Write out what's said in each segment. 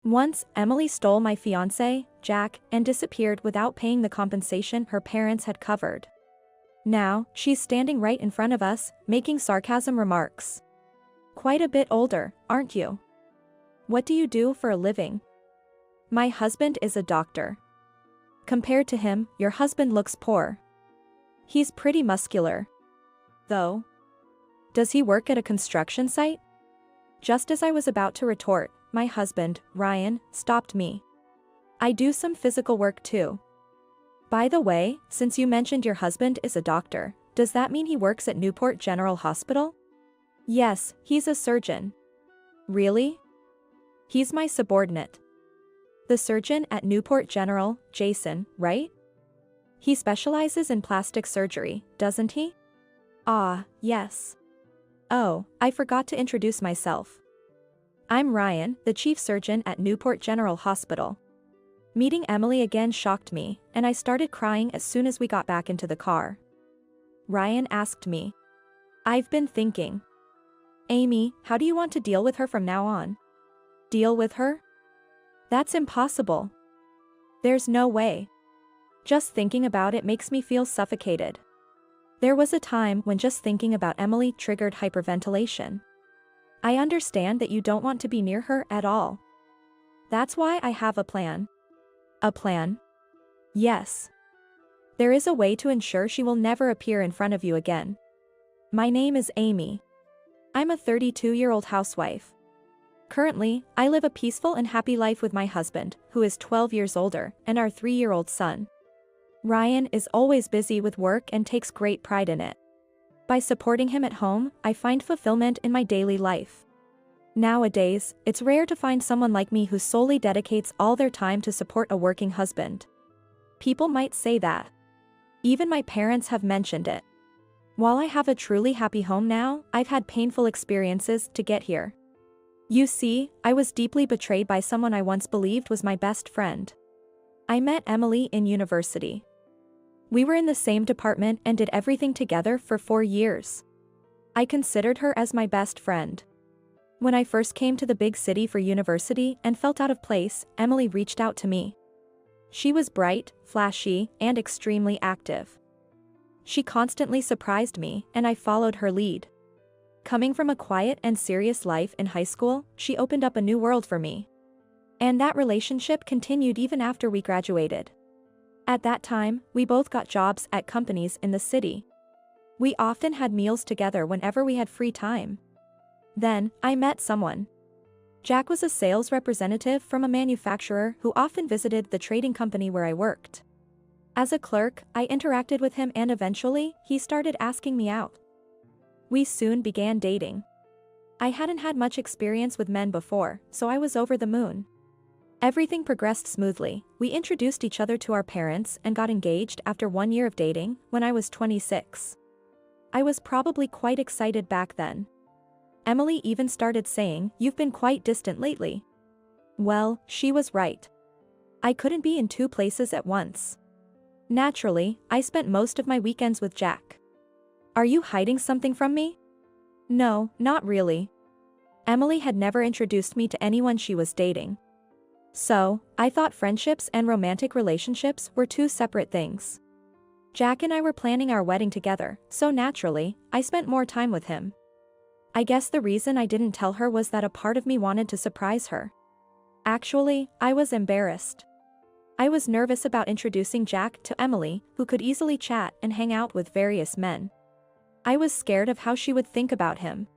Once, Emily stole my fiancé, Jack, and disappeared without paying the compensation her parents had covered. Now, she's standing right in front of us, making sarcasm remarks. Quite a bit older, aren't you? What do you do for a living? My husband is a doctor. Compared to him, your husband looks poor. He's pretty muscular. Though. Does he work at a construction site? Just as I was about to retort, my husband, Ryan, stopped me. I do some physical work too. By the way, since you mentioned your husband is a doctor, does that mean he works at Newport General Hospital? Yes, he's a surgeon. Really? He's my subordinate. The surgeon at Newport General, Jason, right? He specializes in plastic surgery, doesn't he? Ah, yes. Oh, I forgot to introduce myself. I'm Ryan, the chief surgeon at Newport General Hospital. Meeting Emily again shocked me, and I started crying as soon as we got back into the car. Ryan asked me. I've been thinking. Amy, how do you want to deal with her from now on? Deal with her? That's impossible. There's no way. Just thinking about it makes me feel suffocated. There was a time when just thinking about Emily triggered hyperventilation. I understand that you don't want to be near her at all. That's why I have a plan. A plan? Yes. There is a way to ensure she will never appear in front of you again. My name is Amy. I'm a 32-year-old housewife. Currently, I live a peaceful and happy life with my husband, who is 12 years older, and our 3-year-old son. Ryan is always busy with work and takes great pride in it. By supporting him at home, I find fulfillment in my daily life. Nowadays, it's rare to find someone like me who solely dedicates all their time to support a working husband. People might say that. Even my parents have mentioned it. While I have a truly happy home now, I've had painful experiences to get here. You see, I was deeply betrayed by someone I once believed was my best friend. I met Emily in university. We were in the same department and did everything together for 4 years. I considered her as my best friend. When I first came to the big city for university and felt out of place, Emily reached out to me. She was bright, flashy, and extremely active. She constantly surprised me, and I followed her lead. Coming from a quiet and serious life in high school, she opened up a new world for me. And that relationship continued even after we graduated. At that time, we both got jobs at companies in the city. We often had meals together whenever we had free time. Then, I met someone. Jack was a sales representative from a manufacturer who often visited the trading company where I worked. As a clerk, I interacted with him and eventually, he started asking me out. We soon began dating. I hadn't had much experience with men before, so I was over the moon. Everything progressed smoothly. We introduced each other to our parents and got engaged after 1 year of dating, when I was 26. I was probably quite excited back then. Emily even started saying, "You've been quite distant lately." Well, she was right. I couldn't be in 2 places at once. Naturally, I spent most of my weekends with Jack. Are you hiding something from me? No, not really. Emily had never introduced me to anyone she was dating. So, I thought friendships and romantic relationships were 2 separate things. Jack and I were planning our wedding together, so naturally, I spent more time with him. I guess the reason I didn't tell her was that a part of me wanted to surprise her. Actually, I was embarrassed. I was nervous about introducing Jack to Emily, who could easily chat and hang out with various men. I was scared of how she would think about him.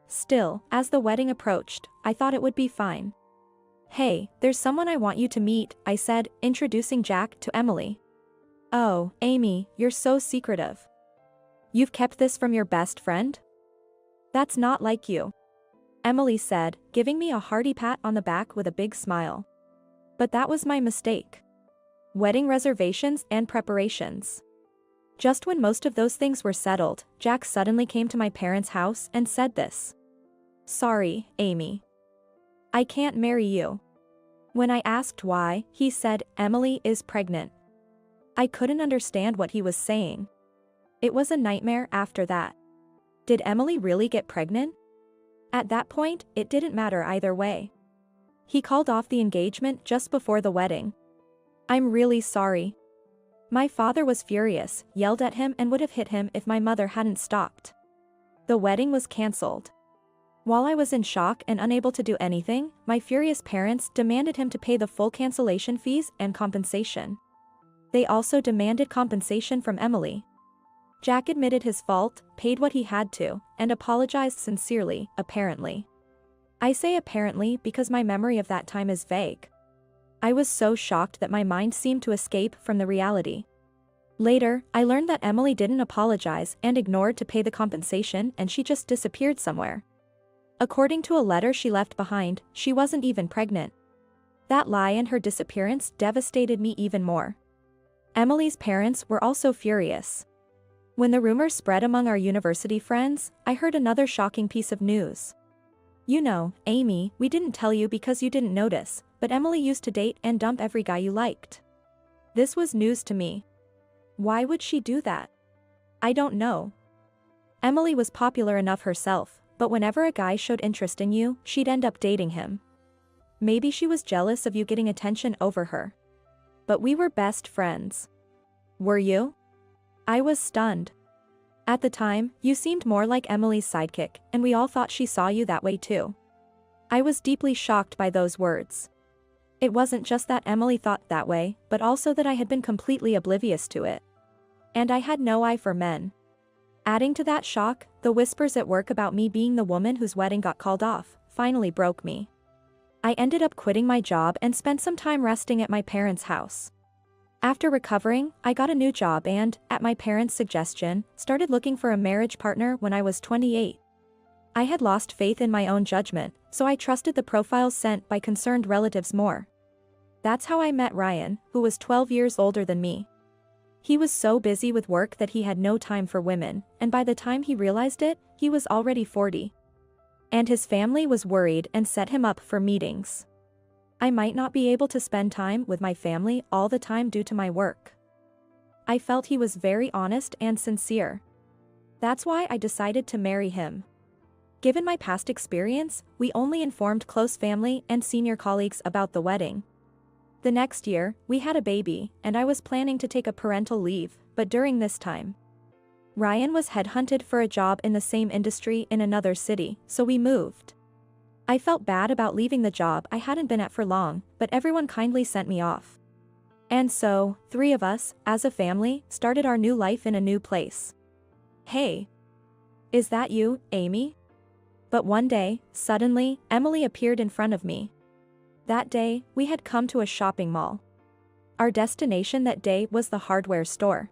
Still, as the wedding approached, I thought it would be fine. "Hey, there's someone I want you to meet," I said, introducing Jack to Emily. "Oh, Amy, you're so secretive. You've kept this from your best friend? That's not like you," Emily said, giving me a hearty pat on the back with a big smile. But that was my mistake. Wedding reservations and preparations. Just when most of those things were settled, Jack suddenly came to my parents' house and said this. "Sorry, Amy. I can't marry you." When I asked why, he said, "Emily is pregnant." I couldn't understand what he was saying. It was a nightmare after that. Did Emily really get pregnant? At that point, it didn't matter either way. He called off the engagement just before the wedding. I'm really sorry. My father was furious, yelled at him and would have hit him if my mother hadn't stopped. The wedding was cancelled. While I was in shock and unable to do anything, my furious parents demanded him to pay the full cancellation fees and compensation. They also demanded compensation from Emily. Jack admitted his fault, paid what he had to, and apologized sincerely, apparently. I say apparently because my memory of that time is vague. I was so shocked that my mind seemed to escape from the reality. Later, I learned that Emily didn't apologize and ignored to pay the compensation and she just disappeared somewhere. According to a letter she left behind, she wasn't even pregnant. That lie and her disappearance devastated me even more. Emily's parents were also furious. When the rumor spread among our university friends, I heard another shocking piece of news. You know, Amy, we didn't tell you because you didn't notice, but Emily used to date and dump every guy you liked. This was news to me. Why would she do that? I don't know. Emily was popular enough herself, but whenever a guy showed interest in you, she'd end up dating him. Maybe she was jealous of you getting attention over her. But we were best friends. Were you? I was stunned. At the time, you seemed more like Emily's sidekick, and we all thought she saw you that way too. I was deeply shocked by those words. It wasn't just that Emily thought that way, but also that I had been completely oblivious to it. And I had no eye for men. Adding to that shock, the whispers at work about me being the woman whose wedding got called off finally broke me. I ended up quitting my job and spent some time resting at my parents' house. After recovering, I got a new job and, at my parents' suggestion, started looking for a marriage partner when I was 28. I had lost faith in my own judgment, so I trusted the profiles sent by concerned relatives more. That's how I met Ryan, who was 12 years older than me. He was so busy with work that he had no time for women, and by the time he realized it, he was already 40. And his family was worried and set him up for meetings. I might not be able to spend time with my family all the time due to my work. I felt he was very honest and sincere. That's why I decided to marry him. Given my past experience, we only informed close family and senior colleagues about the wedding. The next year, we had a baby, and I was planning to take a parental leave, but during this time, Ryan was headhunted for a job in the same industry in another city, so we moved. I felt bad about leaving the job I hadn't been at for long, but everyone kindly sent me off. And so, 3 of us, as a family, started our new life in a new place. Hey! Is that you, Amy? But one day, suddenly, Emily appeared in front of me. That day, we had come to a shopping mall. Our destination that day was the hardware store.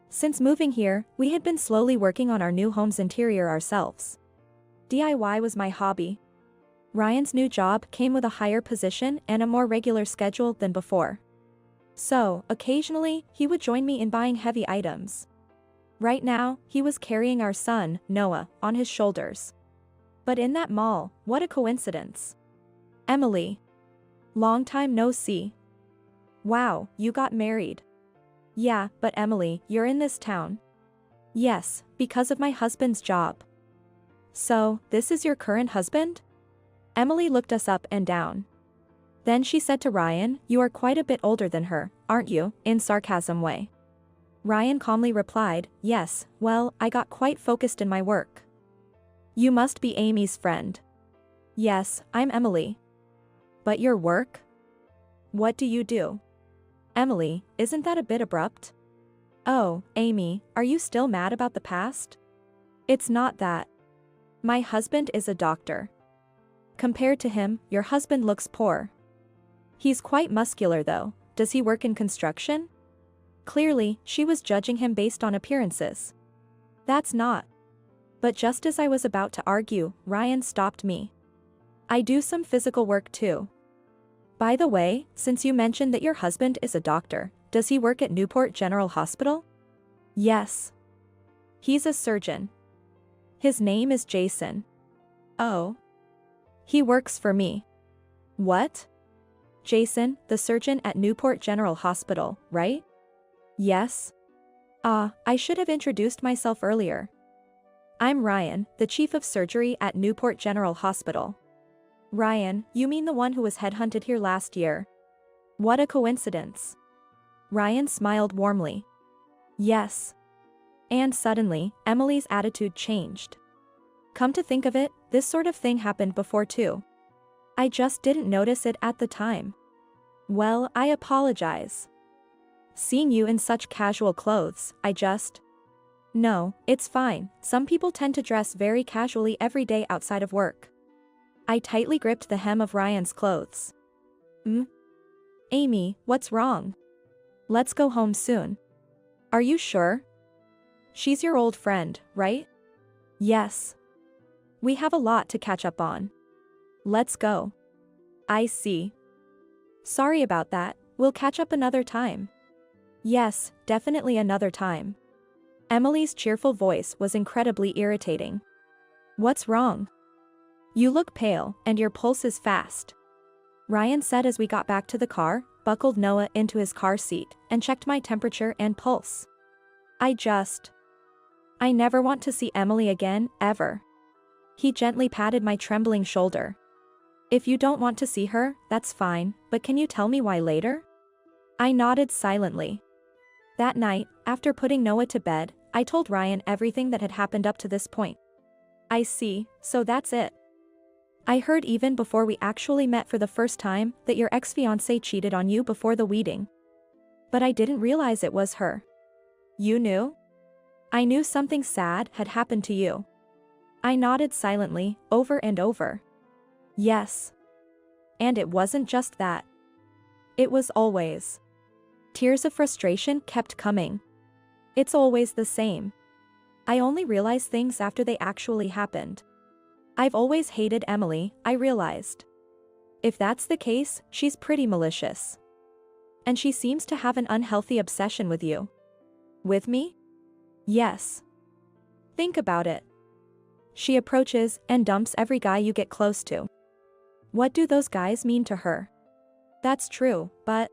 Since moving here, we had been slowly working on our new home's interior ourselves. DIY was my hobby. Ryan's new job came with a higher position and a more regular schedule than before. So, occasionally, he would join me in buying heavy items. Right now, he was carrying our son, Noah, on his shoulders. But in that mall, what a coincidence. Emily. Long time no see. Wow, you got married. Yeah, but Emily, you're in this town. Yes, because of my husband's job. So, this is your current husband? Emily looked us up and down. Then she said to Ryan, "You are quite a bit older than her, aren't you?" in sarcasm way. Ryan calmly replied, "Yes, well, I got quite focused in my work." "You must be Amy's friend." "Yes, I'm Emily." "But your work? What do you do?" "Emily, isn't that a bit abrupt?" "Oh, Amy, are you still mad about the past?" "It's not that. My husband is a doctor. Compared to him, your husband looks poor." "He's quite muscular though. Does he work in construction?" Clearly, she was judging him based on appearances. "That's not." But just as I was about to argue, Ryan stopped me. "I do some physical work too. By the way, since you mentioned that your husband is a doctor, does he work at Newport General Hospital?" "Yes. He's a surgeon. His name is Jason." "Oh. He works for me." "What?" "Jason, the surgeon at Newport General Hospital, right?" "Yes." I should have introduced myself earlier. I'm Ryan, the chief of surgery at Newport General Hospital." Ryan, you mean the one who was headhunted here last year? What a coincidence. Ryan smiled warmly. Yes. And suddenly, Emily's attitude changed. Come to think of it, this sort of thing happened before too. I just didn't notice it at the time. Well, I apologize. Seeing you in such casual clothes, No, it's fine, some people tend to dress very casually every day outside of work. I tightly gripped the hem of Ryan's clothes. Amy, what's wrong? Let's go home soon. Are you sure? She's your old friend, right? Yes. We have a lot to catch up on. Let's go. I see. Sorry about that, we'll catch up another time. Yes, definitely another time. Emily's cheerful voice was incredibly irritating. What's wrong? You look pale, and your pulse is fast. Ryan said as we got back to the car, buckled Noah into his car seat, and checked my temperature and pulse. I never want to see Emily again, ever. He gently patted my trembling shoulder. If you don't want to see her, that's fine, but can you tell me why later? I nodded silently. That night, after putting Noah to bed, I told Ryan everything that had happened up to this point. I see, so that's it. I heard even before we actually met for the first time that your ex-fiancé cheated on you before the wedding. But I didn't realize it was her. You knew? I knew something sad had happened to you. I nodded silently, over and over. Yes. And it wasn't just that. It was always. Tears of frustration kept coming. It's always the same. I only realize things after they actually happened. I've always hated Emily, I realized. If that's the case, she's pretty malicious. And she seems to have an unhealthy obsession with you. With me? Yes. Think about it. She approaches and dumps every guy you get close to. What do those guys mean to her? That's true, but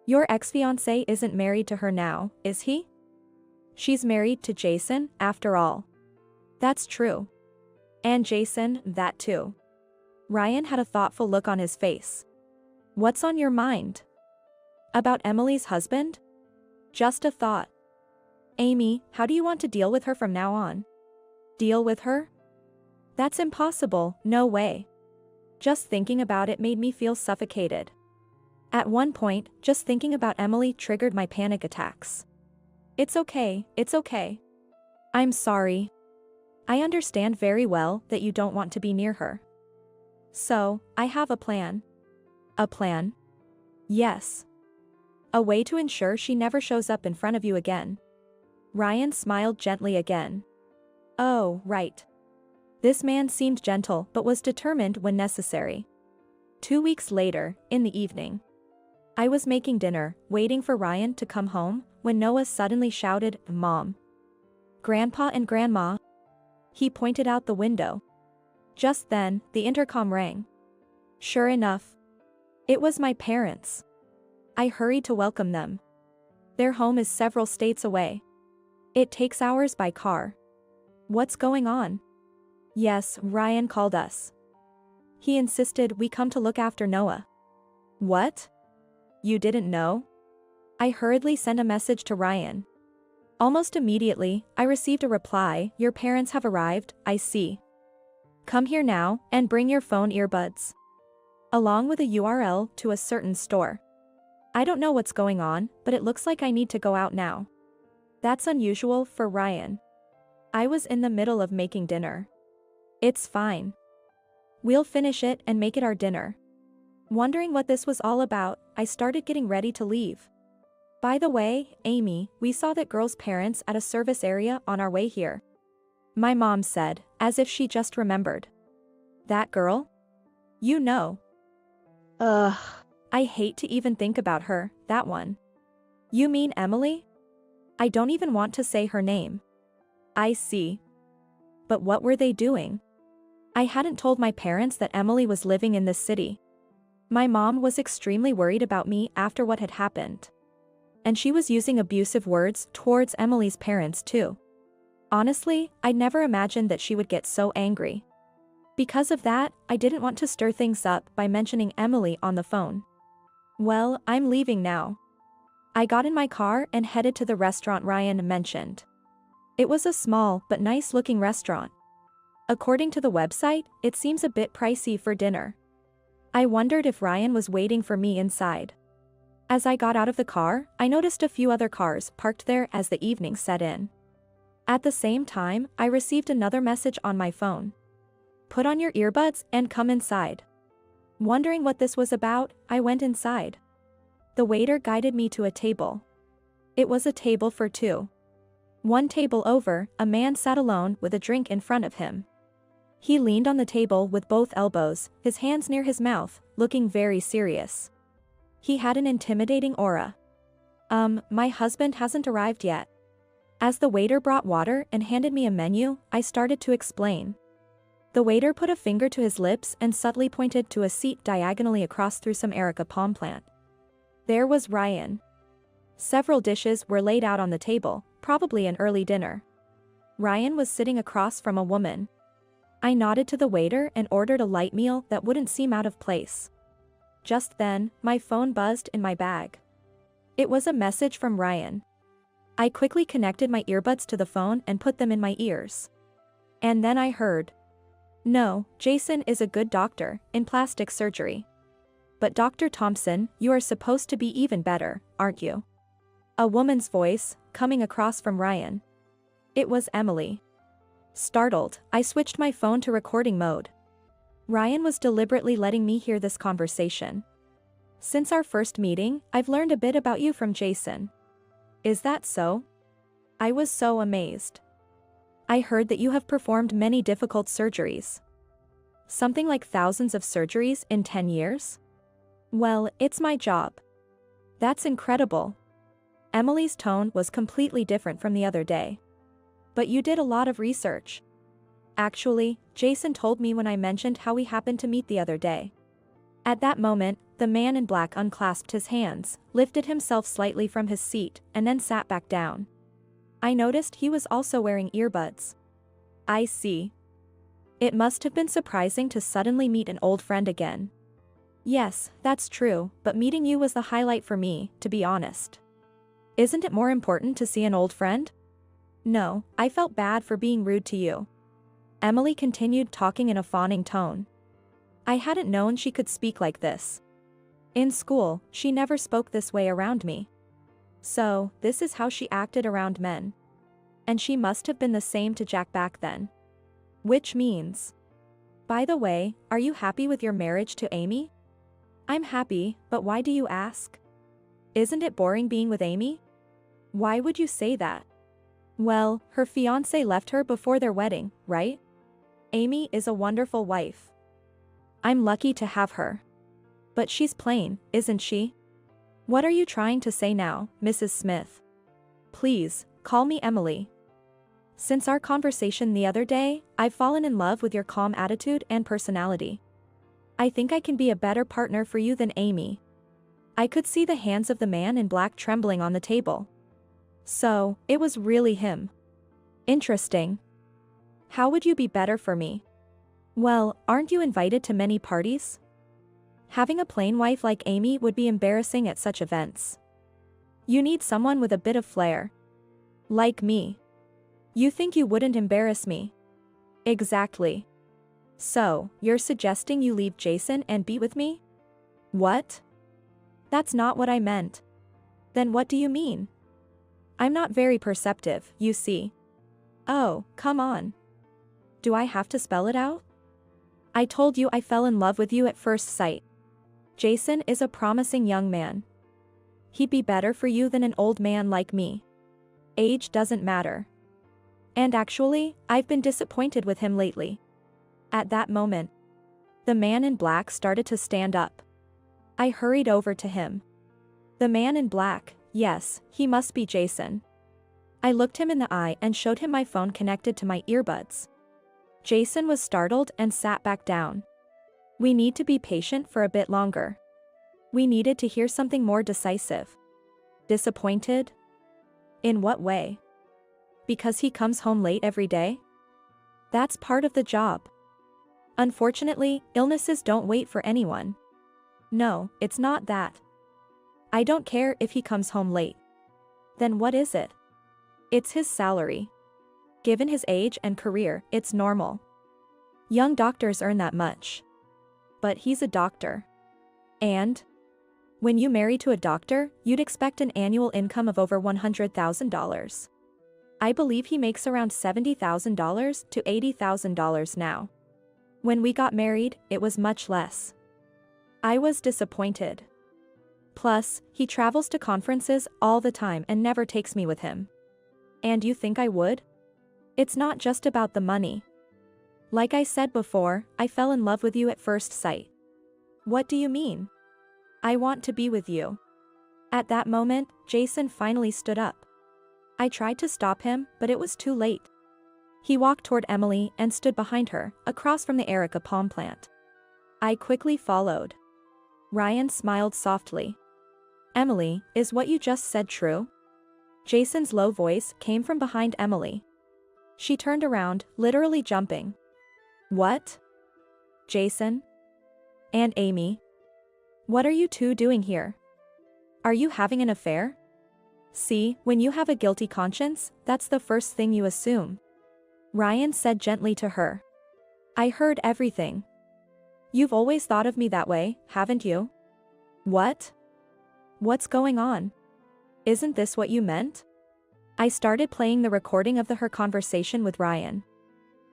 your ex-fiancé isn't married to her now, is he? She's married to Jason, after all. That's true. And Jason, that too. Ryan had a thoughtful look on his face. What's on your mind? About Emily's husband? Just a thought. Amy, how do you want to deal with her from now on? Deal with her? That's impossible, no way. Just thinking about it made me feel suffocated. At one point, just thinking about Emily triggered my panic attacks. It's okay, it's okay. I'm sorry. I understand very well that you don't want to be near her. So, I have a plan. A plan? Yes. A way to ensure she never shows up in front of you again. Ryan smiled gently again. Oh, right. This man seemed gentle but was determined when necessary. 2 weeks later, in the evening. I was making dinner, waiting for Ryan to come home, when Noah suddenly shouted, "Mom! Grandpa and Grandma!" He pointed out the window. Just then, the intercom rang. Sure enough. It was my parents. I hurried to welcome them. Their home is several states away. It takes hours by car. What's going on? Yes, Ryan called us. He insisted we come to look after Noah. What? You didn't know? I hurriedly sent a message to Ryan. Almost immediately, I received a reply, "Your parents have arrived, I see. Come here now, and bring your phone earbuds." Along with a URL to a certain store. I don't know what's going on, but it looks like I need to go out now. That's unusual for Ryan. I was in the middle of making dinner. It's fine. We'll finish it and make it our dinner. Wondering what this was all about, I started getting ready to leave. By the way, Amy, we saw that girl's parents at a service area on our way here. My mom said, as if she just remembered. That girl? You know. Ugh. I hate to even think about her, that one. You mean Emily? I don't even want to say her name. I see. But what were they doing? I hadn't told my parents that Emily was living in this city. My mom was extremely worried about me after what had happened. And she was using abusive words towards Emily's parents too. Honestly, I never imagined that she would get so angry. Because of that, I didn't want to stir things up by mentioning Emily on the phone. Well, I'm leaving now. I got in my car and headed to the restaurant Ryan mentioned. It was a small but nice-looking restaurant. According to the website, it seems a bit pricey for dinner. I wondered if Ryan was waiting for me inside. As I got out of the car, I noticed a few other cars parked there as the evening set in. At the same time, I received another message on my phone. Put on your earbuds and come inside. Wondering what this was about, I went inside. The waiter guided me to a table. It was a table for two. One table over, a man sat alone with a drink in front of him. He leaned on the table with both elbows, his hands near his mouth, looking very serious. He had an intimidating aura. My husband hasn't arrived yet. As the waiter brought water and handed me a menu, I started to explain. The waiter put a finger to his lips and subtly pointed to a seat diagonally across through some Erica palm plant. There was Ryan. Several dishes were laid out on the table, probably an early dinner. Ryan was sitting across from a woman. I nodded to the waiter and ordered a light meal that wouldn't seem out of place. Just then, my phone buzzed in my bag. It was a message from Ryan. I quickly connected my earbuds to the phone and put them in my ears. And then I heard. No, Jason is a good doctor, in plastic surgery. But Dr. Thompson, you are supposed to be even better, aren't you? A woman's voice, coming across from Ryan. It was Emily. Startled, I switched my phone to recording mode. Ryan was deliberately letting me hear this conversation. Since our first meeting, I've learned a bit about you from Jason. Is that so? I was so amazed. I heard that you have performed many difficult surgeries. Something like thousands of surgeries in 10 years? Well, it's my job. That's incredible. Emily's tone was completely different from the other day. But you did a lot of research. Actually, Jason told me when I mentioned how we happened to meet the other day. At that moment, the man in black unclasped his hands, lifted himself slightly from his seat, and then sat back down. I noticed he was also wearing earbuds. I see. It must have been surprising to suddenly meet an old friend again. Yes, that's true, but meeting you was the highlight for me, to be honest. Isn't it more important to see an old friend? No, I felt bad for being rude to you. Emily continued talking in a fawning tone. I hadn't known she could speak like this. In school, she never spoke this way around me. So, this is how she acted around men. And she must have been the same to Jack back then. Which means... By the way, are you happy with your marriage to Amy? I'm happy, but why do you ask? Isn't it boring being with Amy? Why would you say that? Well, her fiancé left her before their wedding, right? Amy is a wonderful wife. I'm lucky to have her. But she's plain, isn't she? What are you trying to say now, Mrs. Smith? Please, call me Emily. Since our conversation the other day, I've fallen in love with your calm attitude and personality. I think I can be a better partner for you than Amy. I could see the hands of the man in black trembling on the table. So, it was really him. Interesting. How would you be better for me? Well, aren't you invited to many parties? Having a plain wife like Amy would be embarrassing at such events. You need someone with a bit of flair. Like me. You think you wouldn't embarrass me? Exactly. So, you're suggesting you leave Jason and be with me? What? That's not what I meant. Then what do you mean? I'm not very perceptive, you see. Oh, come on. Do I have to spell it out? I told you I fell in love with you at first sight. Jason is a promising young man. He'd be better for you than an old man like me. Age doesn't matter. And actually, I've been disappointed with him lately. At that moment, the man in black started to stand up. I hurried over to him. The man in black, yes, he must be Jason. I looked him in the eye and showed him my phone connected to my earbuds. Jason was startled and sat back down. We need to be patient for a bit longer. We needed to hear something more decisive. Disappointed? In what way? Because he comes home late every day? That's part of the job. Unfortunately, illnesses don't wait for anyone. No, it's not that. I don't care if he comes home late. Then what is it? It's his salary. Given his age and career, it's normal. Young doctors earn that much. But he's a doctor. And when you marry to a doctor, you'd expect an annual income of over $100,000. I believe he makes around $70,000 to $80,000 now. When we got married, it was much less. I was disappointed. Plus, he travels to conferences all the time and never takes me with him. And you think I would? It's not just about the money. Like I said before, I fell in love with you at first sight. What do you mean? I want to be with you. At that moment, Jason finally stood up. I tried to stop him, but it was too late. He walked toward Emily and stood behind her, across from the Erica palm plant. I quickly followed. Ryan smiled softly. Emily, is what you just said true? Jason's low voice came from behind Emily. She turned around, literally jumping. What? Jason? And Amy? What are you two doing here? Are you having an affair? See, when you have a guilty conscience, that's the first thing you assume. Ryan said gently to her. I heard everything. You've always thought of me that way, haven't you? What? What's going on? Isn't this what you meant? I started playing the recording of her conversation with Ryan.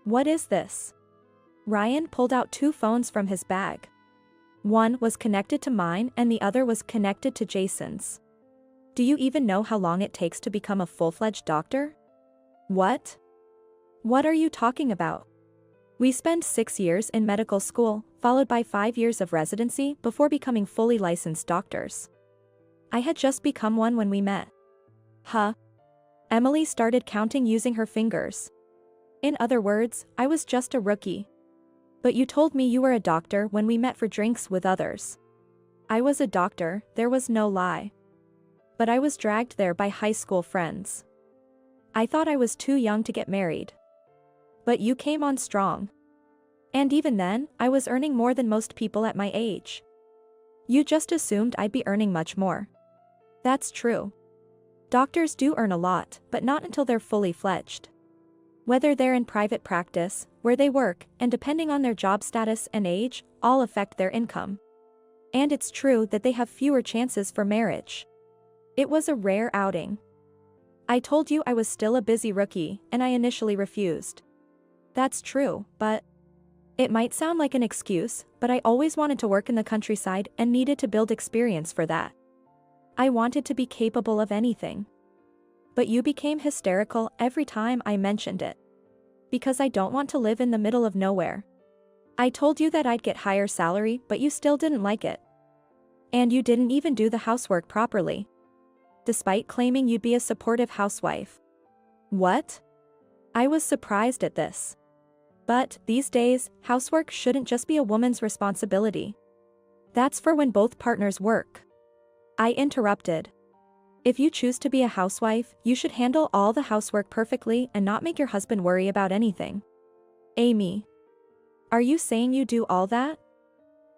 What is this? Ryan pulled out two phones from his bag. One was connected to mine and the other was connected to Jason's. Do you even know how long it takes to become a full-fledged doctor? What? What are you talking about? We spent 6 years in medical school, followed by 5 years of residency before becoming fully licensed doctors. I had just become one when we met. Huh? Emily started counting using her fingers. In other words, I was just a rookie. But you told me you were a doctor when we met for drinks with others. I was a doctor, there was no lie. But I was dragged there by high school friends. I thought I was too young to get married. But you came on strong. And even then, I was earning more than most people at my age. You just assumed I'd be earning much more. That's true. Doctors do earn a lot, but not until they're fully fledged. Whether they're in private practice, where they work, and depending on their job status and age, all affect their income. And it's true that they have fewer chances for marriage. It was a rare outing. I told you I was still a busy rookie, and I initially refused. That's true, but it might sound like an excuse, but I always wanted to work in the countryside and needed to build experience for that. I wanted to be capable of anything. But you became hysterical every time I mentioned it. Because I don't want to live in the middle of nowhere. I told you that I'd get higher salary, but you still didn't like it. And you didn't even do the housework properly. Despite claiming you'd be a supportive housewife. What? I was surprised at this. But, these days, housework shouldn't just be a woman's responsibility. That's for when both partners work. I interrupted. If you choose to be a housewife, you should handle all the housework perfectly and not make your husband worry about anything. Amy. Are you saying you do all that?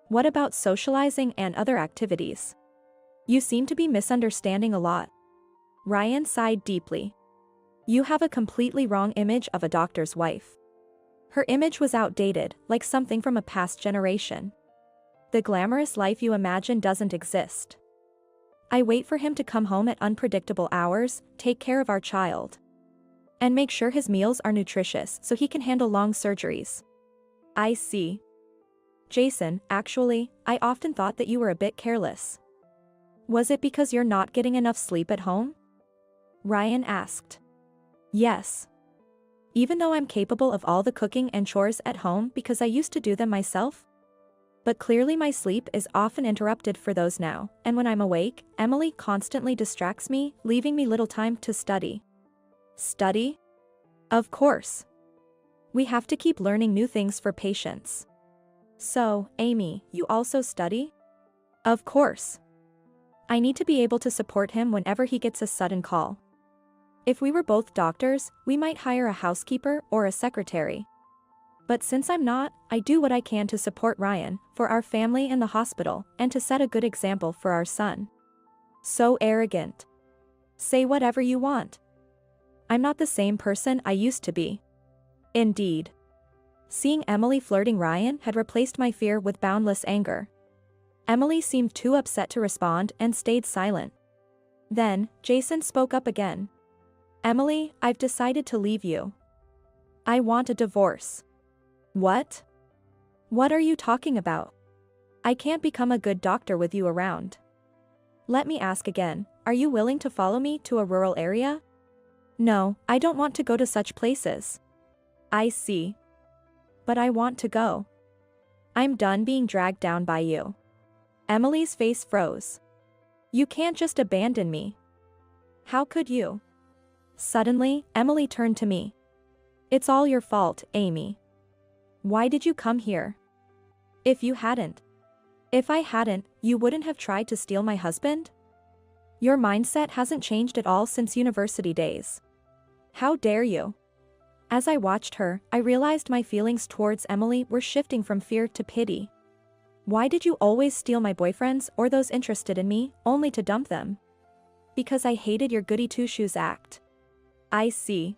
What about socializing and other activities? You seem to be misunderstanding a lot. Ryan sighed deeply. You have a completely wrong image of a doctor's wife. Her image was outdated, like something from a past generation. The glamorous life you imagine doesn't exist. I wait for him to come home at unpredictable hours, take care of our child. And make sure his meals are nutritious so he can handle long surgeries. I see. Jason, actually, I often thought that you were a bit careless. Was it because you're not getting enough sleep at home? Ryan asked. Yes. Even though I'm capable of all the cooking and chores at home because I used to do them myself? But clearly my sleep is often interrupted for those now, and when I'm awake, Emily constantly distracts me, leaving me little time to study. Study? Of course. We have to keep learning new things for patients. So, Amy, you also study? Of course. I need to be able to support him whenever he gets a sudden call. If we were both doctors, we might hire a housekeeper or a secretary. But since I'm not, I do what I can to support Ryan, for our family and the hospital, and to set a good example for our son. So arrogant. Say whatever you want. I'm not the same person I used to be. Indeed. Seeing Emily flirting Ryan had replaced my fear with boundless anger. Emily seemed too upset to respond and stayed silent. Then, Jason spoke up again. Emily, I've decided to leave you. I want a divorce. What? What are you talking about? I can't become a good doctor with you around. Let me ask again, are you willing to follow me to a rural area? No, I don't want to go to such places. I see. But I want to go. I'm done being dragged down by you. Emily's face froze. You can't just abandon me. How could you? Suddenly, Emily turned to me. It's all your fault, Amy. Why did you come here? If I hadn't, you wouldn't have tried to steal my husband? Your mindset hasn't changed at all since university days. How dare you? As I watched her, I realized my feelings towards Emily were shifting from fear to pity. Why did you always steal my boyfriends or those interested in me, only to dump them? Because I hated your goody two-shoes act. I see.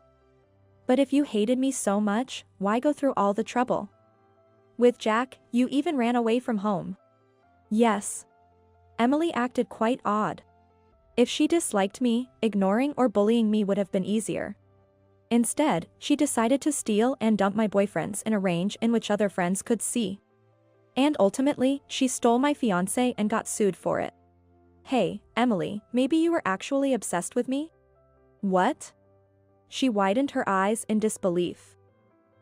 But if you hated me so much, why go through all the trouble? With Jack, you even ran away from home. Yes. Emily acted quite odd. If she disliked me, ignoring or bullying me would have been easier. Instead, she decided to steal and dump my boyfriends in a range in which other friends could see. And ultimately, she stole my fiancé and got sued for it. Hey, Emily, maybe you were actually obsessed with me? What? She widened her eyes in disbelief.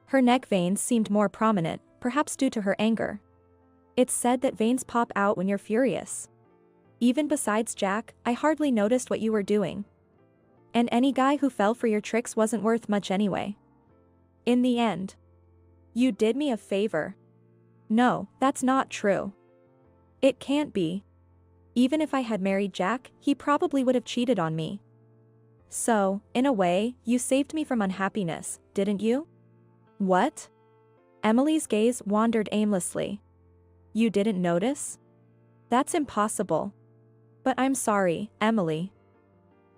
Her neck veins seemed more prominent, perhaps due to her anger. It's said that veins pop out when you're furious. Even besides Jack, I hardly noticed what you were doing. And any guy who fell for your tricks wasn't worth much anyway. In the end, you did me a favor. No, that's not true. It can't be. Even if I had married Jack, he probably would have cheated on me. So, in a way, you saved me from unhappiness, didn't you? What? Emily's gaze wandered aimlessly. You didn't notice? That's impossible. But I'm sorry, Emily.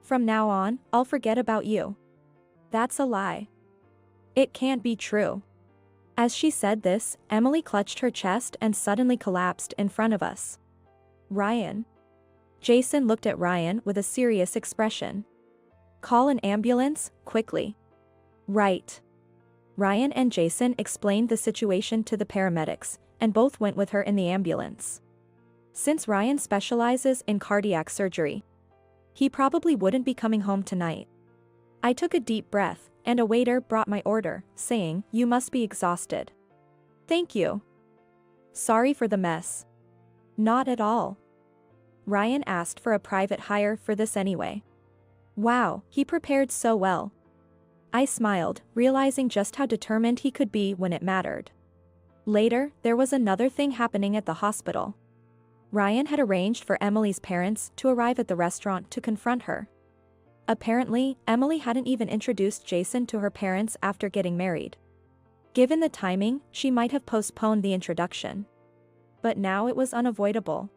From now on, I'll forget about you. That's a lie. It can't be true. As she said this, Emily clutched her chest and suddenly collapsed in front of us. Ryan. Jason looked at Ryan with a serious expression. Call an ambulance, quickly. Right. Ryan and Jason explained the situation to the paramedics, and both went with her in the ambulance. Since Ryan specializes in cardiac surgery, he probably wouldn't be coming home tonight. I took a deep breath, and a waiter brought my order, saying, "You must be exhausted." Thank you. Sorry for the mess. Not at all. Ryan asked for a private hire for this anyway. Wow, he prepared so well. I smiled, realizing just how determined he could be when it mattered. Later, there was another thing happening at the hospital. Ryan had arranged for Emily's parents to arrive at the restaurant to confront her. Apparently, Emily hadn't even introduced Jason to her parents after getting married. Given the timing, she might have postponed the introduction. But now it was unavoidable.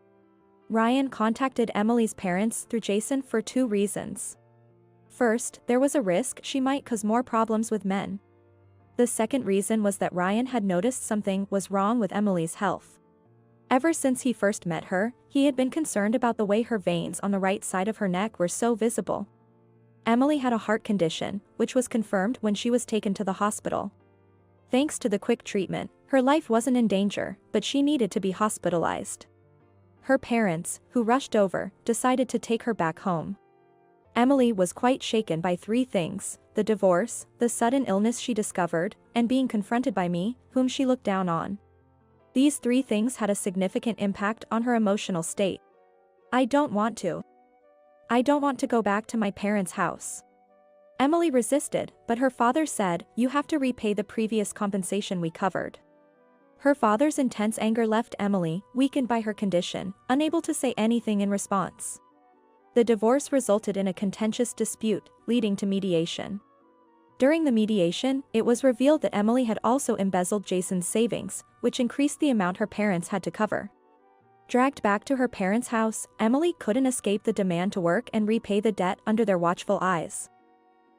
Ryan contacted Emily's parents through Jason for 2 reasons. First, there was a risk she might cause more problems with men. The second reason was that Ryan had noticed something was wrong with Emily's health. Ever since he first met her, he had been concerned about the way her veins on the right side of her neck were so visible. Emily had a heart condition, which was confirmed when she was taken to the hospital. Thanks to the quick treatment, her life wasn't in danger, but she needed to be hospitalized. Her parents, who rushed over, decided to take her back home. Emily was quite shaken by 3 things: the divorce, the sudden illness she discovered, and being confronted by me, whom she looked down on. These 3 things had a significant impact on her emotional state. I don't want to go back to my parents' house. Emily resisted, but her father said, "You have to repay the previous compensation we covered." Her father's intense anger left Emily, weakened by her condition, unable to say anything in response. The divorce resulted in a contentious dispute, leading to mediation. During the mediation, it was revealed that Emily had also embezzled Jason's savings, which increased the amount her parents had to cover. Dragged back to her parents' house, Emily couldn't escape the demand to work and repay the debt under their watchful eyes.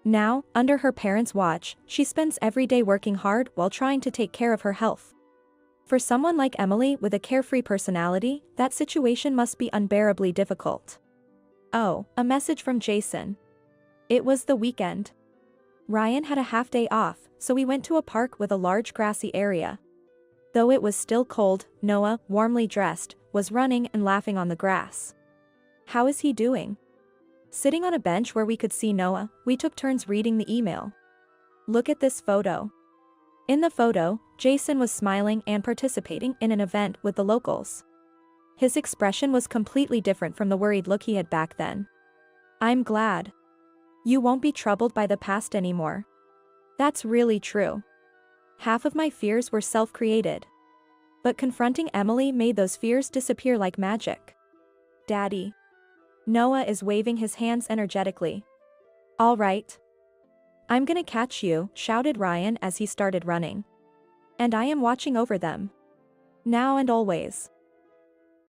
Now, under her parents' watch, she spends every day working hard while trying to take care of her health. For someone like Emily with a carefree personality, that situation must be unbearably difficult. Oh, a message from Jason. It was the weekend. Ryan had a half-day off, so we went to a park with a large grassy area. Though it was still cold, Noah, warmly dressed, was running and laughing on the grass. How is he doing? Sitting on a bench where we could see Noah, we took turns reading the email. Look at this photo. In the photo, Jason was smiling and participating in an event with the locals. His expression was completely different from the worried look he had back then. I'm glad. You won't be troubled by the past anymore. That's really true. Half of my fears were self-created. But confronting Emily made those fears disappear like magic. Daddy. Noah is waving his hands energetically. All right. I'm gonna catch you, shouted Ryan as he started running. And I am watching over them. Now and always.